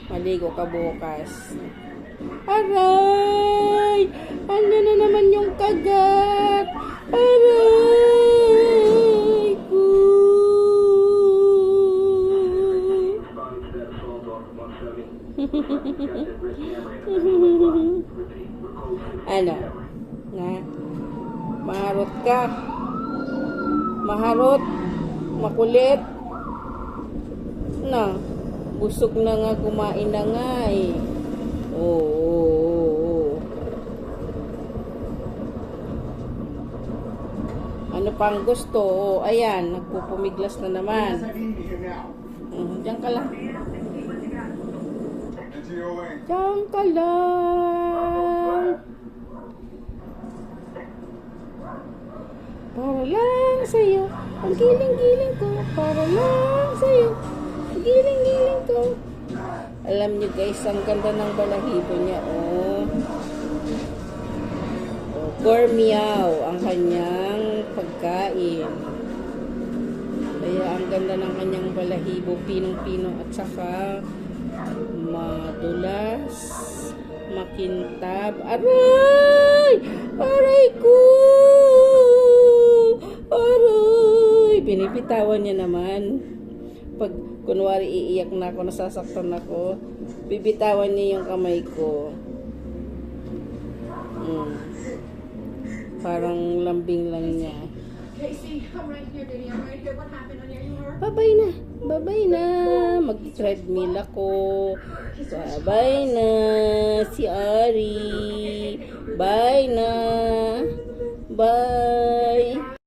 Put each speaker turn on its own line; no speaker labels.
Maligo ka bukas. Aray! Ano na naman yung kagat? Aray! Ko! Ano? Nga? Maharot ka? Maharot? Makulit? Na? Busog na nga, kumain na nga eh. Oo. Ano pang gusto? Oh, ayan, nagpupumiglas na naman. Diyan ka lang. Diyan ka lang. Para lang sa'yo, ang giling-giling ko. Para lang sa'yo, ang giling-giling ko. Alam niyo guys, ang ganda ng balahibo niya. Oh, Gourmeow ang kanyang pagkain. Kaya ang ganda ng kanyang balahibo, pinong-pino at saka madulas, makintab. Aray! Aray ko! Aray! Binibitawan niya naman. Pag kunwari iiyak na ako, nasasaktan ako, bibitawan niya yung kamay ko. Parang lambing lang niya.
Casey, I'm right here, Diddy. I'm right here. What happened on your
Babay na. Babay na. Mag-treadmill ako. Babay na. Si Ari. Bye na. Bye.